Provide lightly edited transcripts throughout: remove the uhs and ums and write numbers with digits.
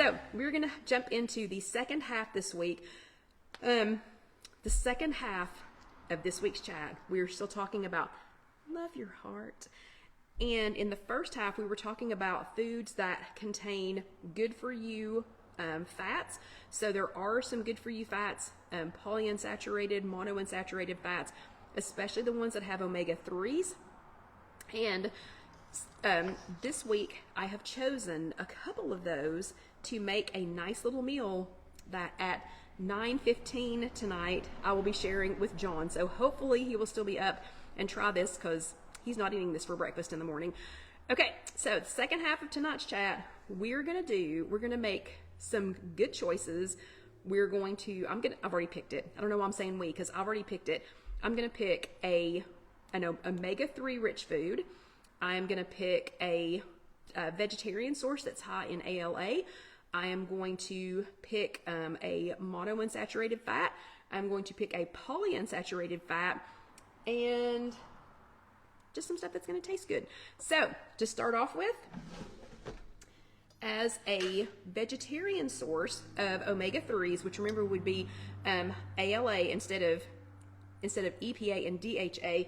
So we're gonna jump into the second half this week. The second half of this week's chat, we're still talking about love your heart. And in the first half, we were talking about foods that contain good for you fats. So there are some good for you fats, polyunsaturated, monounsaturated fats, especially the ones that have omega-3s. And this week, I have chosen a couple of those to make a nice little meal that at 9:15 tonight, I will be sharing with John. So hopefully he will still be up and try this because he's not eating this for breakfast in the morning. Okay, so the second half of tonight's chat, we're gonna make some good choices. I've already picked it. I don't know why I'm saying we, because I've already picked it. I'm gonna pick an omega-3 rich food. I'm gonna pick a vegetarian source that's high in ALA. I am going to pick a monounsaturated fat. I'm going to pick a polyunsaturated fat, and just some stuff that's going to taste good. So to start off with, as a vegetarian source of omega-3s, which remember would be ALA instead of EPA and DHA,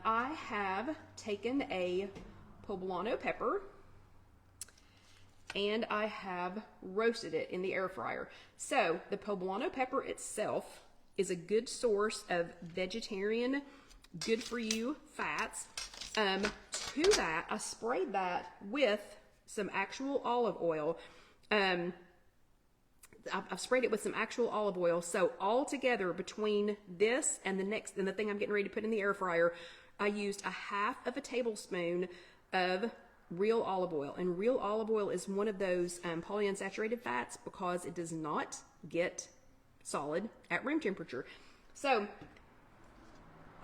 I have taken a poblano pepper and I have roasted it in the air fryer. So the poblano pepper itself is a good source of vegetarian, good for you fats. To that, I sprayed that with some actual olive oil. I've sprayed it with some actual olive oil. So all together between this and the thing I'm getting ready to put in the air fryer, I used a half of a tablespoon of real olive oil. And real olive oil is one of those polyunsaturated fats because it does not get solid at room temperature. So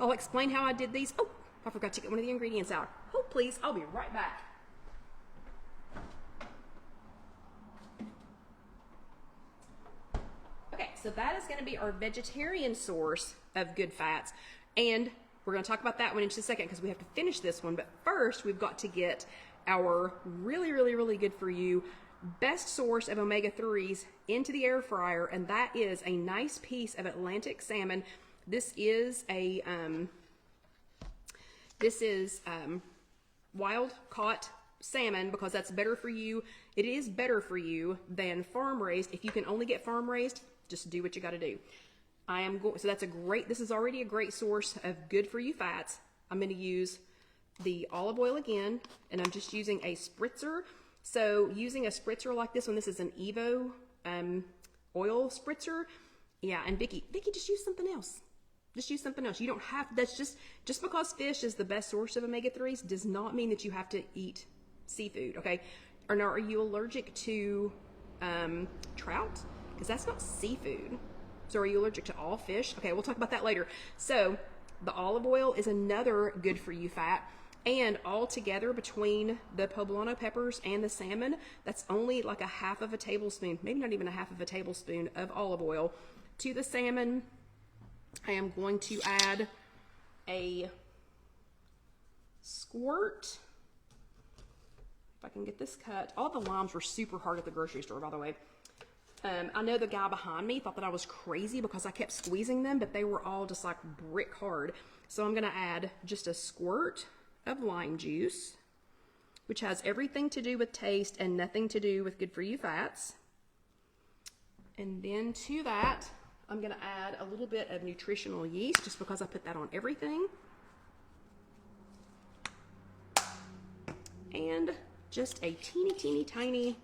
I'll explain how I did these. Oh, I forgot to get one of the ingredients out. Hold please, I'll be right back. Okay, so that is going to be our vegetarian source of good fats. And we're going to talk about that one in just a second because we have to finish this one. But first, we've got to get our really, really, really good for you best source of omega-3s into the air fryer. And that is a nice piece of Atlantic salmon. This is wild caught salmon because that's better for you. It is better for you than farm raised. If you can only get farm raised, just do what you got to do. This is already a great source of good for you fats. I'm going to use the olive oil again, and I'm just using a spritzer. So using a spritzer like this one, this is an Evo oil spritzer. Yeah, and Vicky, just use something else. Just use something else. You don't have, that's just because fish is the best source of omega-3s does not mean that you have to eat seafood, okay? Or now, are you allergic to trout? Because that's not seafood. So are you allergic to all fish? Okay, we'll talk about that later. So the olive oil is another good for you fat. And all together between the poblano peppers and the salmon, that's only like a half of a tablespoon, maybe not even a half of a tablespoon of olive oil. To the salmon, I am going to add a squirt. If I can get this cut. All the limes were super hard at the grocery store, by the way. I know the guy behind me thought that I was crazy because I kept squeezing them, but they were all just like brick hard. So I'm going to add just a squirt of lime juice, which has everything to do with taste and nothing to do with good for you fats. And then to that, I'm going to add a little bit of nutritional yeast just because I put that on everything. And just a teeny tiny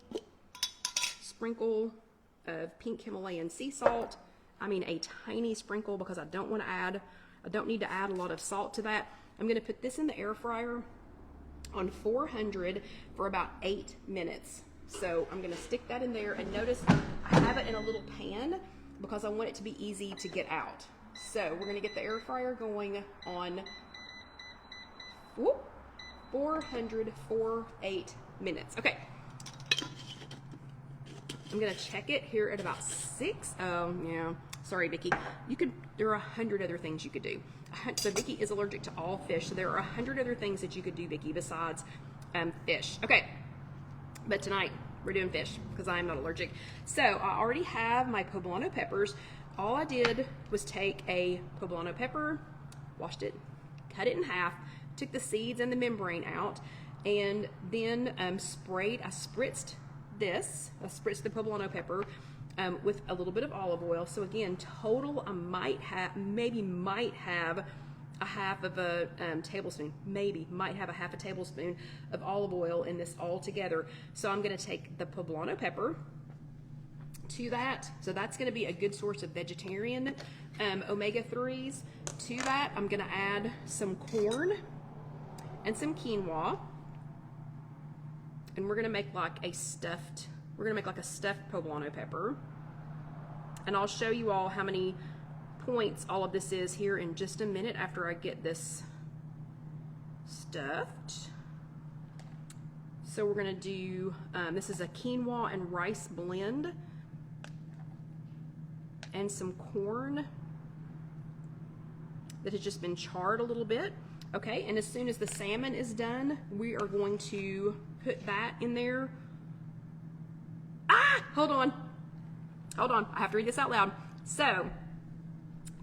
sprinkle of pink Himalayan sea salt. I mean a tiny sprinkle because I don't need to add a lot of salt to that. I'm going to put this in the air fryer on 400 for about 8 minutes. So I'm going to stick that in there, and notice I have it in a little pan because I want it to be easy to get out. So we're going to get the air fryer going on 400 for 8 minutes. Okay. I'm going to check it here at about 6. Oh, yeah. Sorry, Vicky. There are 100 other things you could do. So Vicky is allergic to all fish. So there are 100 other things that you could do, Vicky, besides fish. Okay. But tonight, We're doing fish because I am not allergic. So I already have my poblano peppers. All I did was take a poblano pepper, washed it, cut it in half, took the seeds and the membrane out, and then I spritzed the poblano pepper with a little bit of olive oil. So again, total I might have a half of a tablespoon, might have a half a tablespoon of olive oil in this all together. So I'm going to take the poblano pepper to that. So that's going to be a good source of vegetarian omega-3s. To that, I'm going to add some corn and some quinoa. And we're going to make like a stuffed poblano pepper. And I'll show you all how many points all of this is here in just a minute after I get this stuffed. So we're going to do, this is a quinoa and rice blend, and some corn that has just been charred a little bit. Okay, and as soon as the salmon is done, we are going to put that in there. Hold on, I have to read this out loud. So,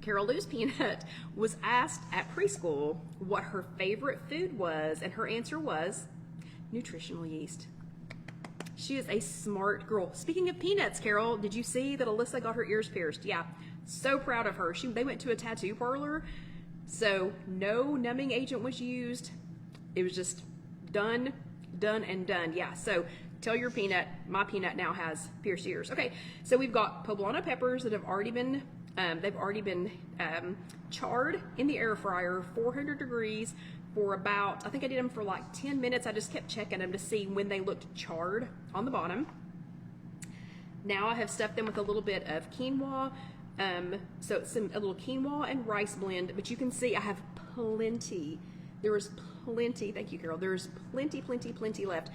Carol Lou's Peanut was asked at preschool what her favorite food was, and her answer was nutritional yeast. She is a smart girl. Speaking of peanuts, Carol, did you see that Alyssa got her ears pierced? Yeah, so proud of her. They went to a tattoo parlor, so no numbing agent was used. It was just done, and done. Yeah, so tell your peanut, my peanut now has pierced ears. Okay, so we've got poblano peppers that have already been charred in the air fryer, 400 degrees, for about, I think I did them for like 10 minutes. I just kept checking them to see when they looked charred on the bottom. Now I have stuffed them with a little bit of quinoa, so a little quinoa and rice blend, but you can see I have plenty. There is plenty, thank you, Carol. There's plenty left.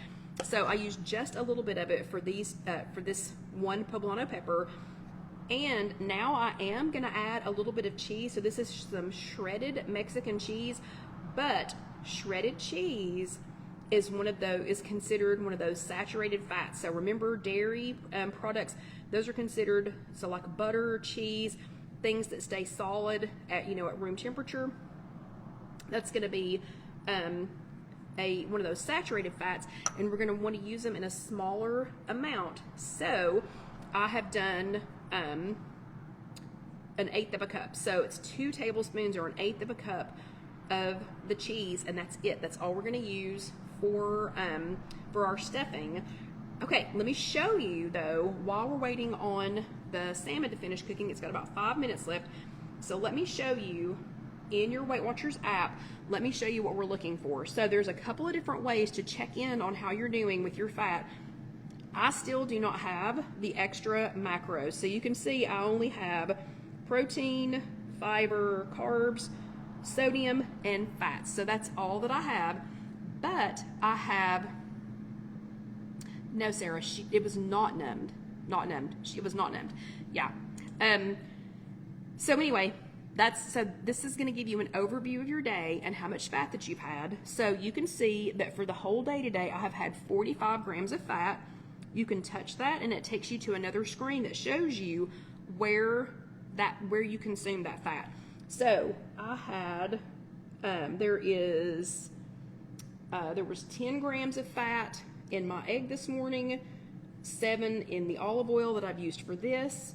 So I used just a little bit of it for these, for this one poblano pepper. And now I am gonna add a little bit of cheese. So this is some shredded Mexican cheese, but shredded cheese is considered one of those saturated fats. So remember, dairy products, those are considered, so like butter, cheese, things that stay solid at room temperature. That's gonna be one of those saturated fats, and we're gonna want to use them in a smaller amount. So I have done an 1/8 of a cup. So it's 2 tablespoons or an 1/8 of a cup of the cheese, and that's it. That's all we're going to use for our stuffing. Okay, let me show you though, while we're waiting on the salmon to finish cooking. It's got about 5 minutes left. So let me show you in your Weight Watchers app, let me show you what we're looking for. So there's a couple of different ways to check in on how you're doing with your fat. I still do not have the extra macros. So you can see I only have protein, fiber, carbs, sodium, and fats. So that's all that I have. But I have, no, Sarah, it was not numbed. It was not numbed. Yeah. So anyway, this is going to give you an overview of your day and how much fat that you've had. So you can see that for the whole day today, I have had 45 grams of fat. You can touch that and it takes you to another screen that shows you where you consume that fat. So I had, there was 10 grams of fat in my egg this morning, 7 in the olive oil that I've used for this,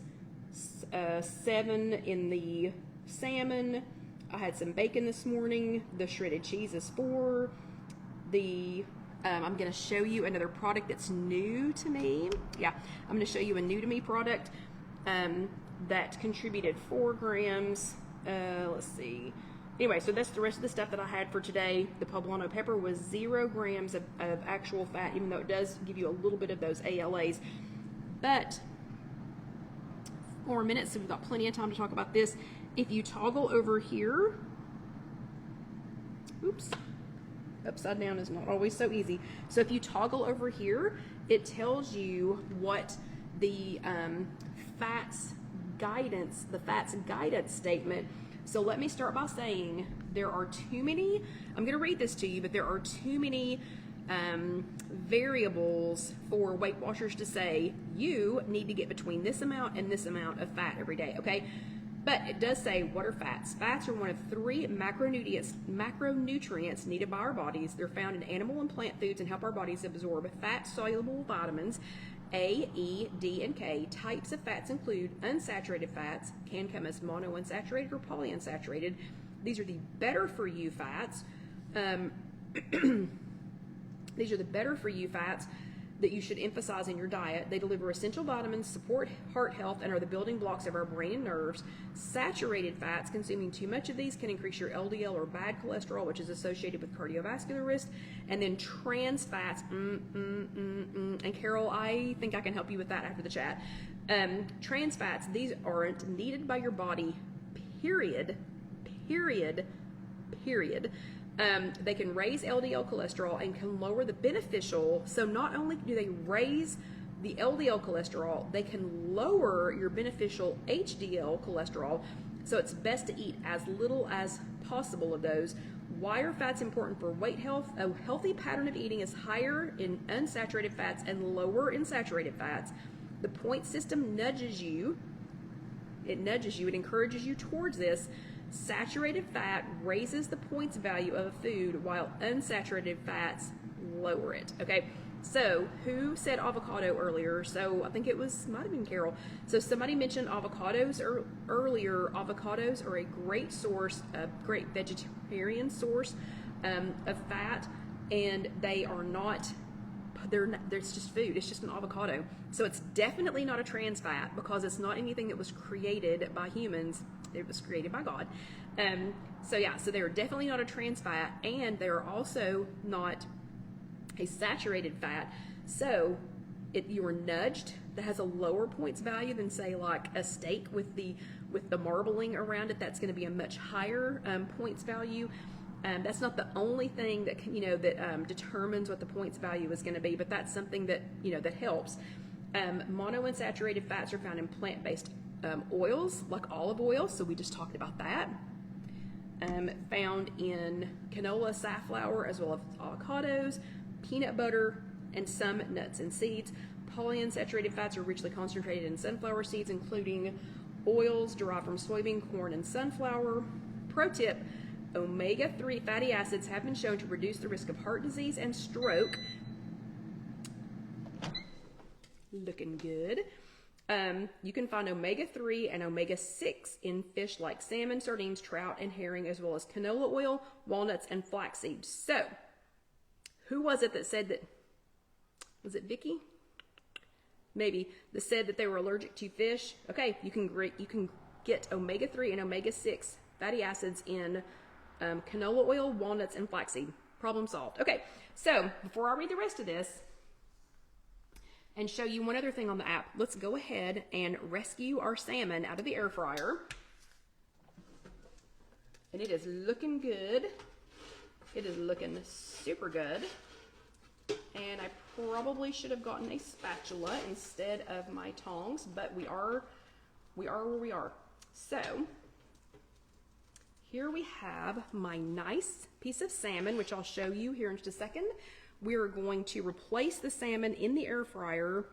7 in the salmon. I had some bacon this morning. The shredded cheese is 4. I'm going to show you another product that's new to me. Yeah, I'm going to show you a new to me product that contributed 4 grams. Let's see. Anyway, so that's the rest of the stuff that I had for today. The poblano pepper was 0 grams of actual fat, even though it does give you a little bit of those ALAs. But 4 minutes, so we've got plenty of time to talk about this. If you toggle over here, oops, upside down is not always so easy. So if you toggle over here, it tells you what the fats guidance statement. So let me start by saying there are too many, I'm going to read this to you, but there are too many variables for Weight Watchers to say you need to get between this amount and this amount of fat every day, okay? But it does say, what are fats? Fats are one of 3 macronutrients needed by our bodies. They're found in animal and plant foods and help our bodies absorb fat-soluble vitamins A, E, D, and K. Types of fats include unsaturated fats, can come as monounsaturated or polyunsaturated. These are the better for you fats. These are the better for you fats that you should emphasize in your diet. They deliver essential vitamins, support heart health, and are the building blocks of our brain and nerves. Saturated fats, consuming too much of these can increase your LDL or bad cholesterol, which is associated with cardiovascular risk. And then trans fats, and Carol, I think I can help you with that after the chat. Trans fats, these aren't needed by your body, period. They can raise LDL cholesterol and can lower the beneficial. So not only do they raise the LDL cholesterol, they can lower your beneficial HDL cholesterol. So it's best to eat as little as possible of those. Why are fats important for weight health? A healthy pattern of eating is higher in unsaturated fats and lower in saturated fats. The point system nudges you. It encourages you towards this. Saturated fat raises the points value of a food, while unsaturated fats lower it. Okay, so who said avocado earlier? So I think it might have been Carol. So somebody mentioned avocados earlier. Avocados are a great source, a great vegetarian source of fat, and they are not. It's just food. It's just an avocado. So it's definitely not a trans fat because it's not anything that was created by humans. It was created by God. So they're definitely not a trans fat, and they're also not a saturated fat. So you are nudged. That has a lower points value than, say, like a steak with the marbling around it. That's going to be a much higher points value. That's not the only thing that determines what the points value is going to be, but that's something that that helps. Monounsaturated fats are found in plant-based oils like olive oil, so we just talked about that. Found in canola, safflower, as well as avocados, peanut butter, and some nuts and seeds. Polyunsaturated fats are richly concentrated in sunflower seeds, including oils derived from soybean, corn, and sunflower. Pro tip: omega-3 fatty acids have been shown to reduce the risk of heart disease and stroke. Looking good. You can find omega-3 and omega-6 in fish like salmon, sardines, trout, and herring, as well as canola oil, walnuts, and flaxseed. So, who was it that said that? Was it Vicky? Maybe, that said that they were allergic to fish. Okay, you can get omega-3 and omega-6 fatty acids in canola oil, walnuts, and flaxseed. Problem solved. Okay, so before I read the rest of this and show you one other thing on the app, let's go ahead and rescue our salmon out of the air fryer. And it is looking good. It is looking super good. And I probably should have gotten a spatula instead of my tongs, but we are where we are. So here we have my nice piece of salmon, which I'll show you here in just a second. We're going to replace the salmon in the air fryer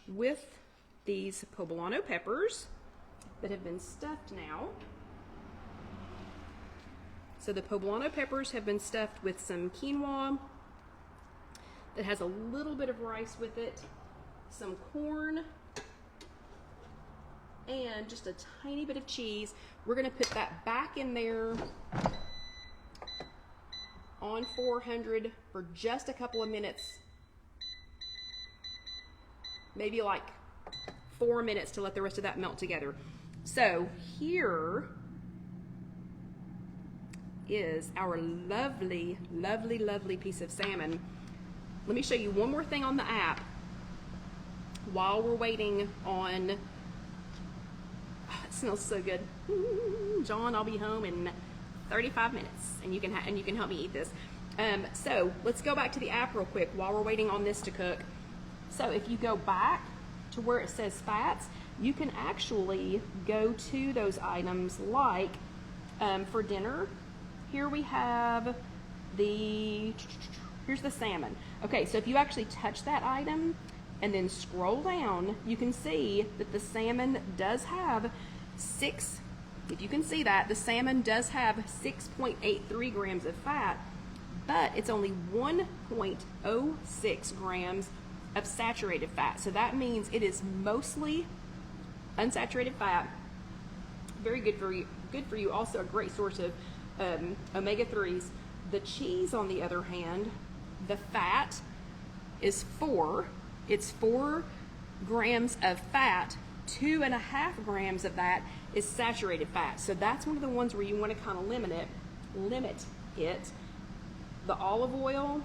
with these poblano peppers that have been stuffed now. So the poblano peppers have been stuffed with some quinoa that has a little bit of rice with it, some corn, and just a tiny bit of cheese. We're going to put that back in there on 400 for just a couple of minutes, maybe like 4 minutes, to let the rest of that melt together. So here is our lovely, lovely, lovely piece of salmon. Let me show you one more thing on the app while we're waiting on. Oh, it smells so good. John, I'll be home in 35 minutes, and you can help me eat this. So let's go back to the app real quick while we're waiting on this to cook. So if you go back to where it says fats, you can actually go to those items like for dinner. Here we have Here's the salmon. Okay, so if you actually touch that item and then scroll down, you can see that the salmon does have if you can see that, the salmon does have 6.83 grams of fat, but it's only 1.06 grams of saturated fat. So that means it is mostly unsaturated fat. Very good for you. Good for you. Also a great source of omega-3s. The cheese, on the other hand, the fat is 4. It's 4 grams of fat. 2.5 grams of that is saturated fat. So that's one of the ones where you want to kind of limit it. The olive oil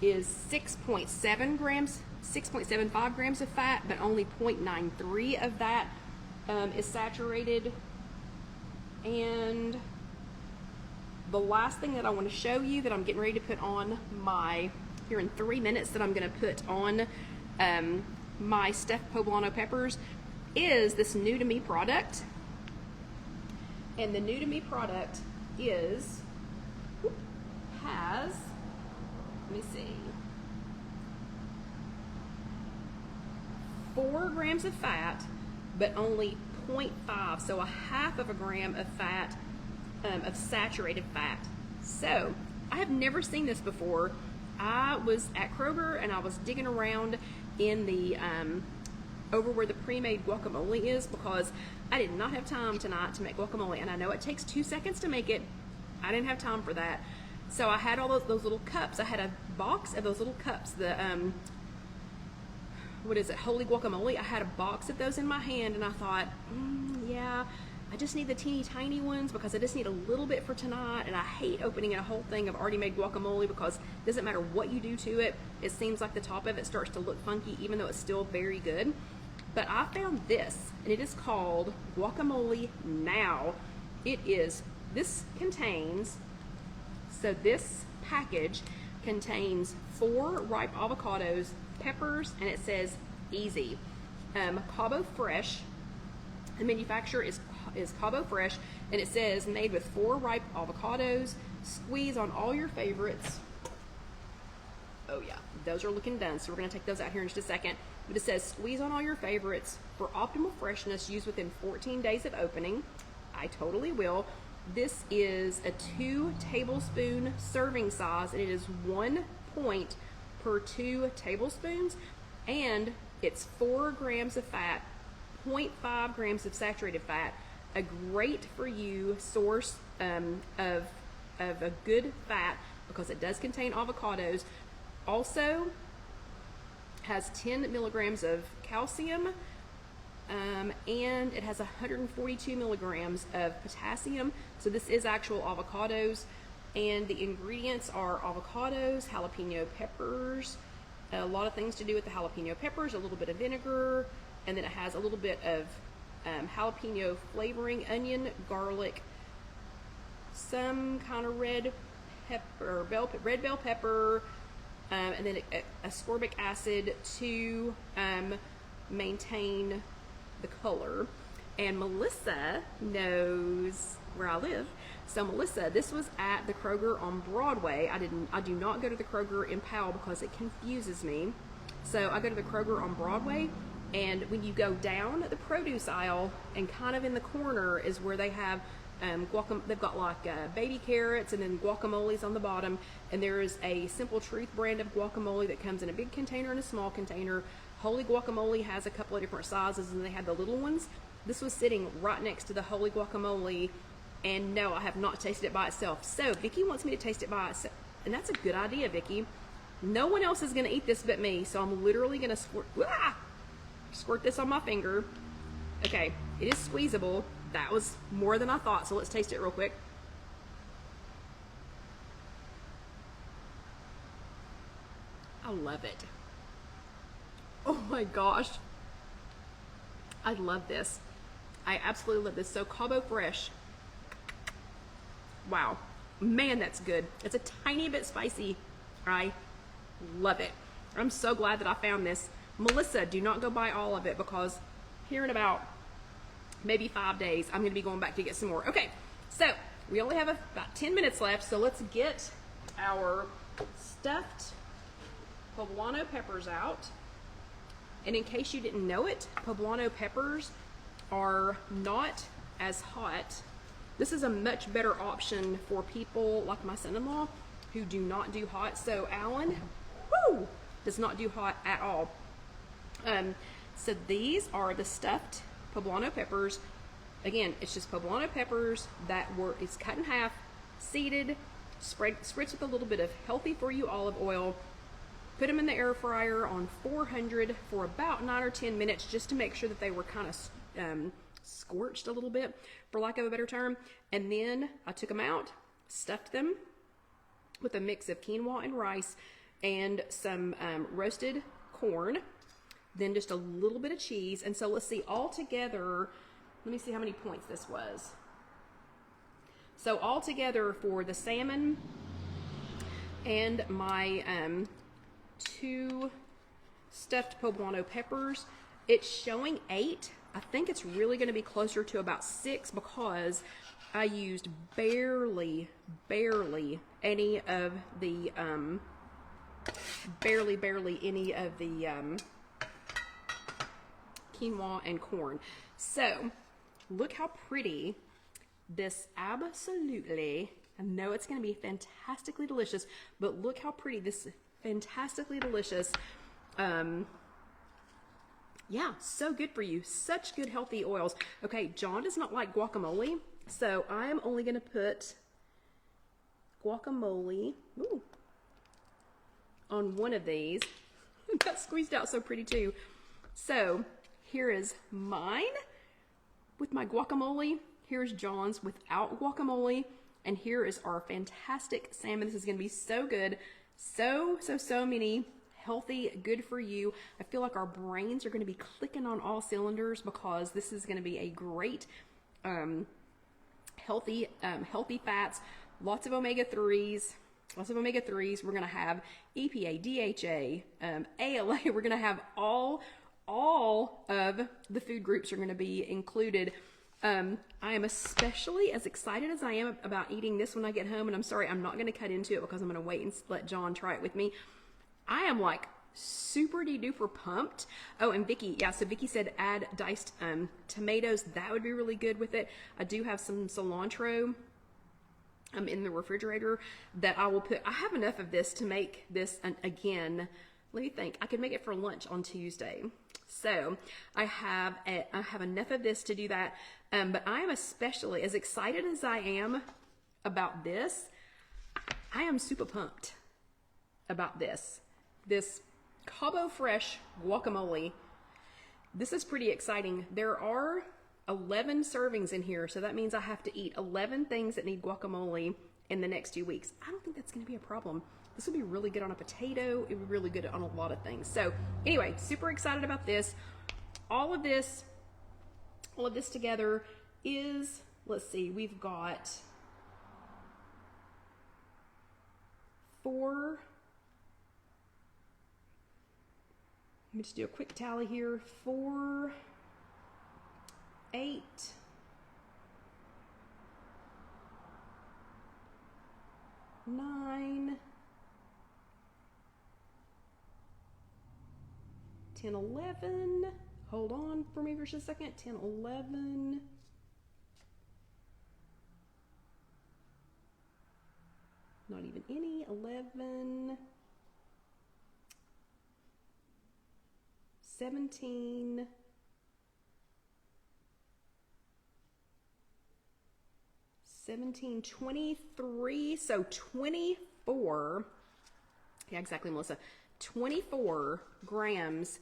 is 6.7 grams, 6.75 grams of fat, but only 0.93 of that is saturated. And the last thing that I want to show you that I'm getting ready to put on here in 3 minutes, that I'm going to put on my stuffed poblano peppers is this new to me product. And the new to me product has, let me see, 4 grams of fat, but only 0.5, so 1/2 gram of fat, of saturated fat. So I have never seen this before. I was at Kroger and I was digging around in the over where the pre-made guacamole is, because I did not have time tonight to make guacamole, and I know it takes 2 seconds to make it. I didn't have time for that, so I had all those little cups. I had a box of those little cups, the what is it, holy guacamole. I had a box of those in my hand, and I thought, yeah, I just need the teeny tiny ones because I just need a little bit for tonight, and I hate opening a whole thing of already made guacamole because it doesn't matter what you do to it, it seems like the top of it starts to look funky even though it's still very good. But I found this, and it is called Guacamole Now. This package contains 4 ripe avocados, peppers, and it says easy. Cabo Fresh. The manufacturer is Cabo Fresh, and it says made with 4 ripe avocados. Squeeze on all your favorites. Oh yeah, those are looking done, so we're going to take those out here in just a second. But it says squeeze on all your favorites for optimal freshness, used within 14 days of opening. I totally will. This is a 2 tablespoon serving size, and it is 1 point per 2 tablespoons, and it's 4 grams of fat, 0.5 grams of saturated fat. A great for you source of a good fat because it does contain avocados. Also has 10 milligrams of calcium, and it has 142 milligrams of potassium. So this is actual avocados, and the ingredients are avocados, jalapeno peppers, a lot of things to do with the jalapeno peppers, a little bit of vinegar, and then it has a little bit of jalapeno flavoring, onion, garlic, some kind of red bell pepper, and then ascorbic acid to maintain the color. And Melissa knows where I live. So Melissa, this was at the Kroger on Broadway. I do not go to the Kroger in Powell because it confuses me. So I go to the Kroger on Broadway, and when you go down the produce aisle, and kind of in the corner is where they have they've got like baby carrots and then guacamoles on the bottom, and there is a Simple Truth brand of guacamole that comes in a big container and a small container. Holy Guacamole has a couple of different sizes, and they have the little ones. This was sitting right next to the Holy Guacamole, and no, I have not tasted it by itself. So Vicki wants me to taste it by itself, and that's a good idea, Vicki. No one else is going to eat this but me, so I'm literally going to squirt this on my finger. Okay, it is squeezable. That was more than I thought, so let's taste it real quick. I love it. Oh my gosh. I love this. I absolutely love this. So Cabo Fresh. Wow. Man, that's good. It's a tiny bit spicy. I love it. I'm so glad that I found this. Melissa, do not go buy all of it, because here in about maybe 5 days, I'm going to be going back to get some more. Okay, so we only have about 10 minutes left, so let's get our stuffed poblano peppers out. And in case you didn't know it, poblano peppers are not as hot. This is a much better option for people like my son-in-law who do not do hot. So Alan, whoo, does not do hot at all. So these are the stuffed poblano peppers. Again, it's just poblano peppers it's cut in half, seeded, spritzed with a little bit of healthy for you olive oil. Put them in the air fryer on 400 for about 9 or 10 minutes just to make sure that they were kind of scorched a little bit, for lack of a better term. And then I took them out, stuffed them with a mix of quinoa and rice and some roasted corn, then just a little bit of cheese. And so let's see, all together, let me see how many points this was. So all together for the salmon and my 2 stuffed poblano peppers, it's showing 8. I think it's really going to be closer to about 6 because I used barely any of the barely any of the quinoa and corn. So look how pretty this absolutely, I know it's going to be fantastically delicious, but look how pretty this fantastically delicious, yeah, so good for you. Such good healthy oils. Okay, John does not like guacamole, so I am only going to put guacamole on one of these. That squeezed out so pretty too. So here is mine with my guacamole. Here's John's without guacamole. And here is our fantastic salmon. This is going to be so good. So many healthy, good for you. I feel like our brains are going to be clicking on all cylinders because this is going to be a great healthy fats, lots of omega-3s. We're going to have EPA, DHA, ALA. We're going to have all of the food groups are going to be included. I am especially as excited as I am about eating this when I get home. And I'm sorry, I'm not going to cut into it because I'm going to wait and let John try it with me. I am like super duper pumped. Oh, and Vicky, yeah, so Vicky said add diced tomatoes. That would be really good with it. I do have some cilantro in the refrigerator that I will put. I have enough of this to make this, and again, let me think. I could make it for lunch on Tuesday. So I have enough of this to do that. But I am especially as excited as I am about this. I am super pumped about this Cabo Fresh guacamole. This is pretty exciting. There are 11 servings in here, so that means I have to eat 11 things that need guacamole in the next 2 weeks. I don't think that's going to be a problem. This would be really good on a potato. It would be really good on a lot of things. So anyway, super excited about this. All of this together is, let's see, we've got 4. Let me just do a quick tally here. 4, 8, 9, 10, 11. Hold on for me for just a second. 10, 11. Not even any. 11. 17. 17, 23, so 24, yeah, exactly, Melissa, 24 grams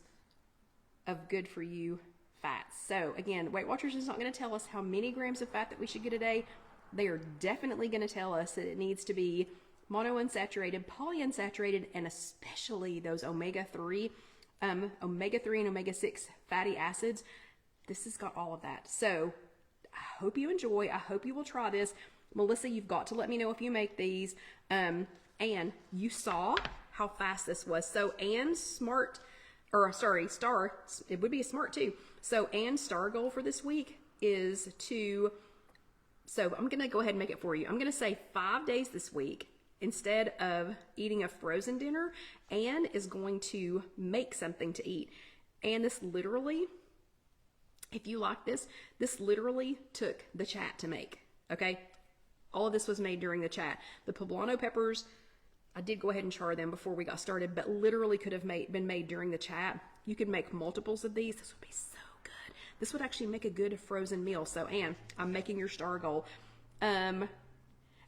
of good for you fats. So again, Weight Watchers is not going to tell us how many grams of fat that we should get a day. They are definitely going to tell us that it needs to be monounsaturated, polyunsaturated, and especially those omega-3 and omega-6 fatty acids. This has got all of that. So I hope you enjoy. I hope you will try this. Melissa, you've got to let me know if you make these. And you saw how fast this was. So Star, it would be a Smart too. So Anne's Star goal for this week is to, so I'm going to go ahead and make it for you. I'm going to say 5 days this week instead of eating a frozen dinner, Anne is going to make something to eat. And this literally, if you like this literally took the chat to make, okay? All of this was made during the chat. The poblano peppers, I did go ahead and char them before we got started, but literally could have been made during the chat. You could make multiples of these. This would be so good. This would actually make a good frozen meal. So, Anne, I'm making your star goal. And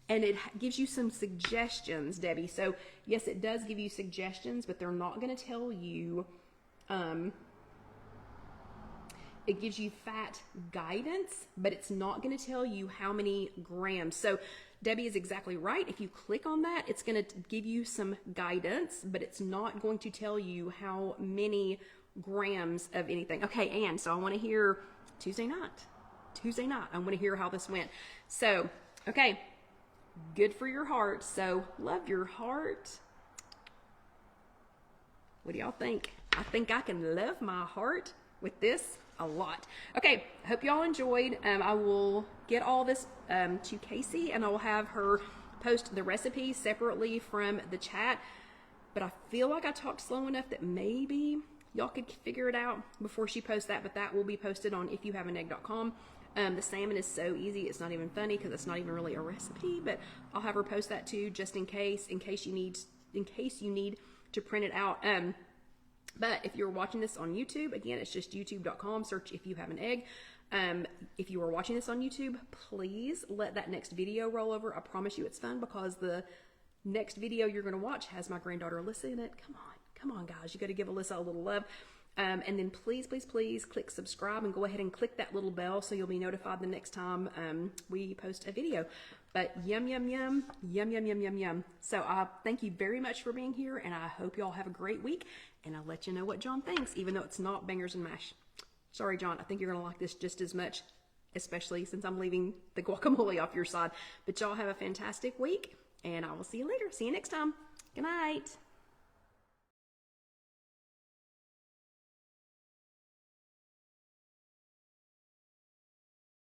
it gives you some suggestions, Debbie. So, yes, it does give you suggestions, but they're not going to tell you, it gives you fat guidance, but it's not going to tell you how many grams. So Debbie is exactly right. If you click on that, it's going to give you some guidance, but it's not going to tell you how many grams of anything. Okay, Anne, so I want to hear Tuesday night. I want to hear how this went. So, okay, good for your heart. So love your heart. What do y'all think? I think I can love my heart with this a lot. Okay, I hope y'all enjoyed. I will get all this to Casey, and I will have her post the recipe separately from the chat. But I feel like I talked slow enough that maybe y'all could figure it out before she posts that, but that will be posted on IfYouHaveAnEgg.com. The salmon is so easy, it's not even funny because it's not even really a recipe, but I'll have her post that too, just in case you need to print it out. But if you're watching this on YouTube, again, it's just youtube.com, search If You Have an Egg. If you are watching this on YouTube, please let that next video roll over. I promise you it's fun because the next video you're going to watch has my granddaughter Alyssa in it. Come on, guys. You got to give Alyssa a little love. And then please click subscribe and go ahead and click that little bell so you'll be notified the next time we post a video. But yum. So thank you very much for being here, and I hope y'all have a great week. And I'll let you know what John thinks, even though it's not bangers and mash. Sorry, John. I think you're going to like this just as much, especially since I'm leaving the guacamole off your side. But y'all have a fantastic week, and I will see you later. See you next time. Good night.